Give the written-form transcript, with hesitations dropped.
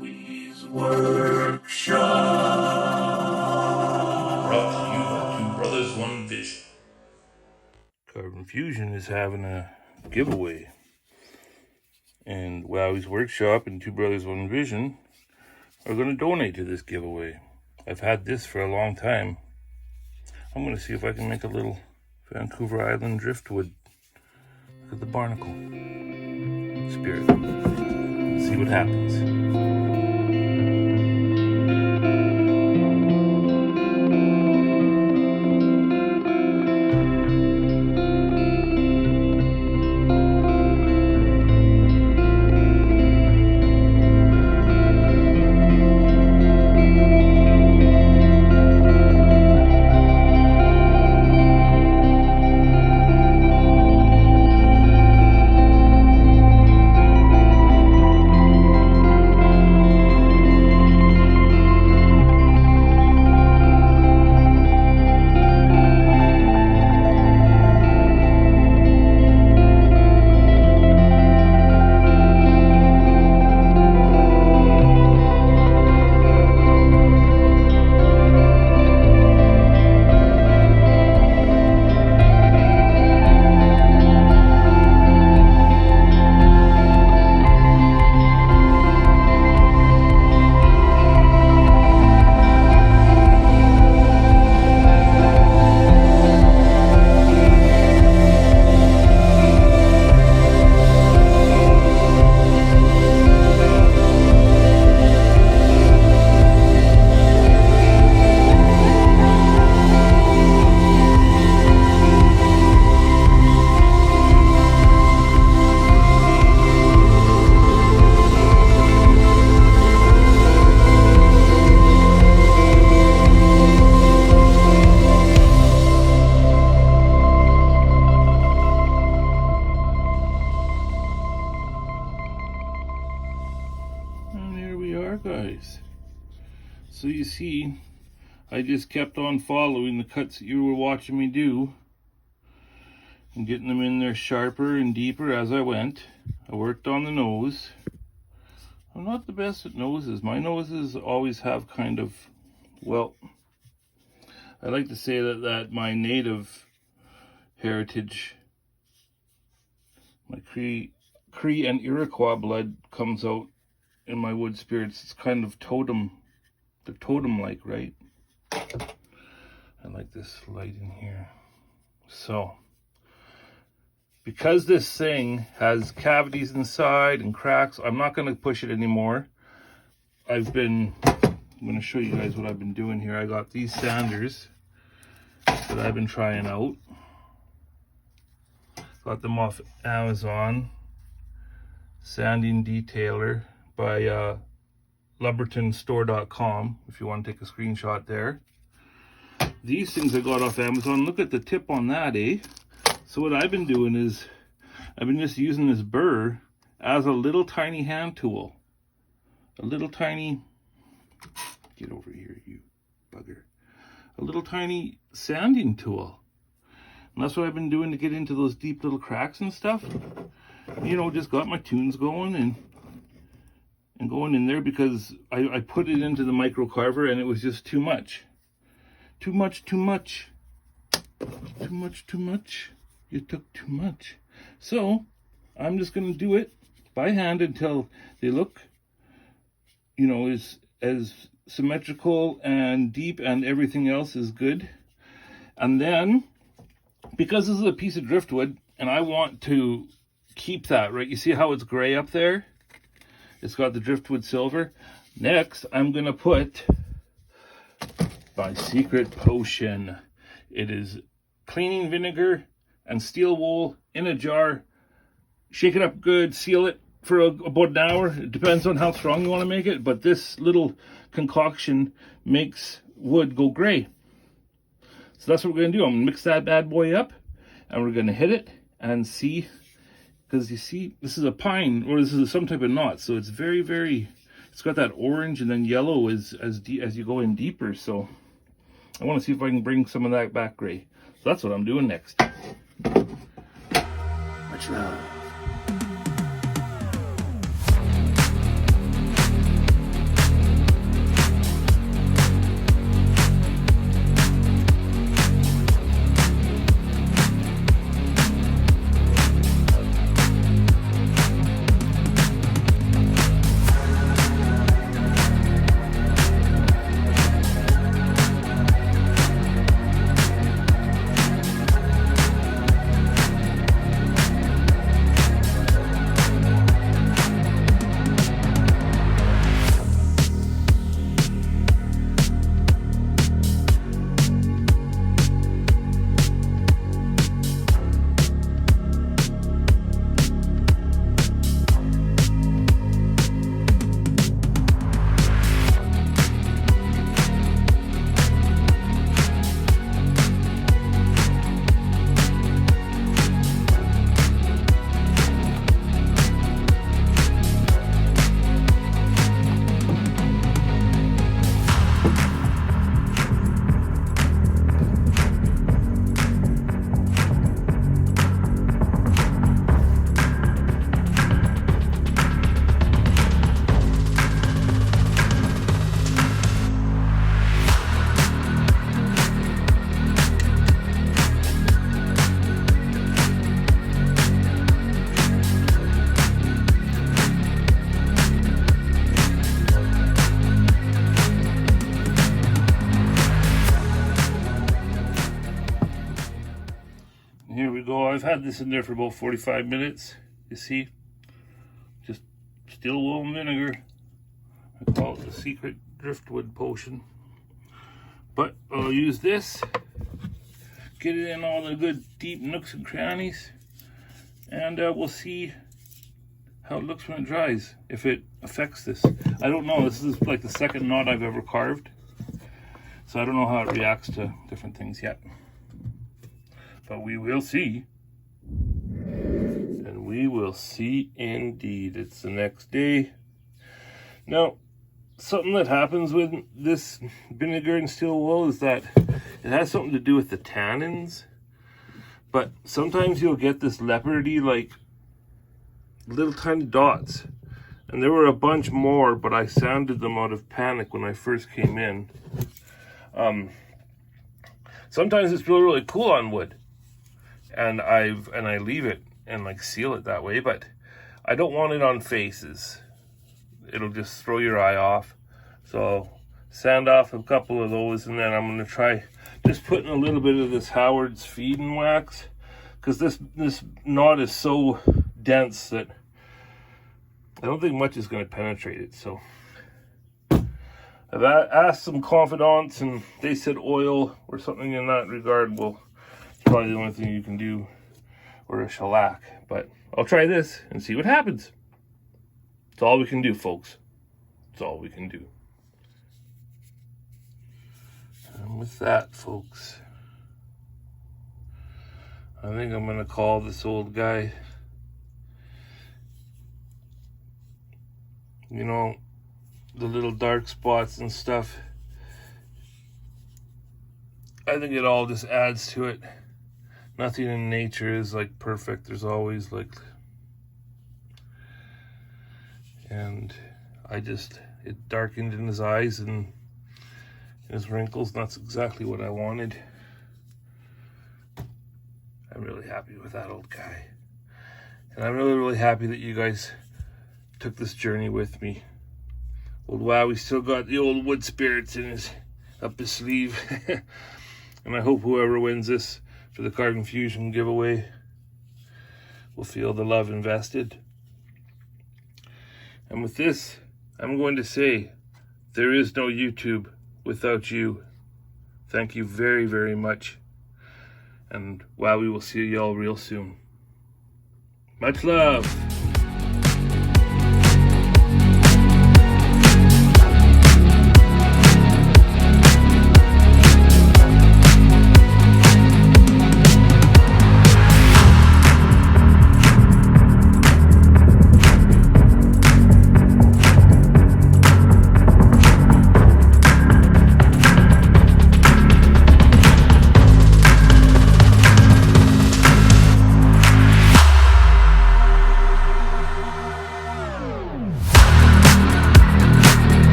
Wowwy'z Workshop. Brought to you by Two Brothers, One Vision. Carbon Fusion is having a giveaway, and Wowwy'z Workshop and Two Brothers, One Vision are going to donate to this giveaway. I've had this for a long time. I'm going to see if I can make a little Vancouver Island driftwood. Look at the barnacle. Spirit. Let's see what happens. Guys, so you see, I just kept on following the cuts that you were watching me do and getting them in there sharper and deeper as I went. I worked on the nose. I'm not the best at noses. My noses always have kind of, well, I like to say that my native heritage, my Cree and Iroquois blood comes out in my wood spirits. It's kind of the totem-like, right? I like this light in here. So, because this thing has cavities inside and cracks, I'm not going to push it anymore. I'm going to show you guys what I've been doing here. I got these sanders that I've been trying out. Got them off Amazon. Sanding Detailer by lumbertonstore.com, if you want to take a screenshot there. These things I got off Amazon. Look at the tip on that, eh? So what I've been doing is I've been just using this burr as a little tiny hand tool. A little tiny, get over here, you bugger. A little tiny sanding tool. And that's what I've been doing to get into those deep little cracks and stuff. You know, just got my tunes going and going in there, because I put it into the micro carver and it was just too much. Too much. You took too much. So I'm just going to do it by hand until they look, you know, as symmetrical and deep and everything else is good. And then, because this is a piece of driftwood and I want to keep that, right? You see how it's gray up there? It's got the driftwood silver. Next, I'm going to put my secret potion. It is cleaning vinegar and steel wool in a jar. Shake it up good, seal it for about an hour. It depends on how strong you want to make it, but this little concoction makes wood go gray. So that's what we're going to do. I'm going to mix that bad boy up, and we're going to hit it and see. Because you see, this is a pine, or this is some type of knot, so it's very, very, it's got that orange and then yellow as you go in deeper. So I want to see if I can bring some of that back gray. So that's what I'm doing next. Much love. I've had this in there for about 45 minutes. You see, just still wool and vinegar. I call it the secret driftwood potion. But I'll use this, get it in all the good deep nooks and crannies, and we'll see how it looks when it dries, if it affects this. I don't know, this is like the second knot I've ever carved, so I don't know how it reacts to different things yet. But we will see. And we will see indeed. It's the next day. Now, something that happens with this vinegar and steel wool is that it has something to do with the tannins. But sometimes you'll get this leopardy, like little tiny dots. And there were a bunch more, but I sanded them out of panic when I first came in. Sometimes it's really, really cool on wood. And I leave it and like seal it that way, but I don't want it on faces. It'll just throw your eye off. So sand off a couple of those, and then I'm going to try just putting a little bit of this Howard's feeding wax, because this knot is so dense that I don't think much is going to penetrate it. So I've asked some confidants, and they said oil or something in that regard will probably the only thing you can do, or a shellac. But I'll try this and see what happens. It's all we can do, folks. It's all we can do. And with that, folks, I think I'm gonna call this old guy. You know, the little dark spots and stuff, I think it all just adds to it. Nothing in nature is like perfect. There's always like, and it darkened in his eyes and his wrinkles. That's exactly what I wanted. I'm really happy with that old guy. And I'm really, really happy that you guys took this journey with me. Old Wowwy'z still got the old wood spirits up his sleeve. And I hope whoever wins this for the Carving Fusion giveaway will feel the love invested. And with this, I'm going to say, there is no YouTube without you. Thank you very, very much. And Wowwy will see you all real soon. Much love.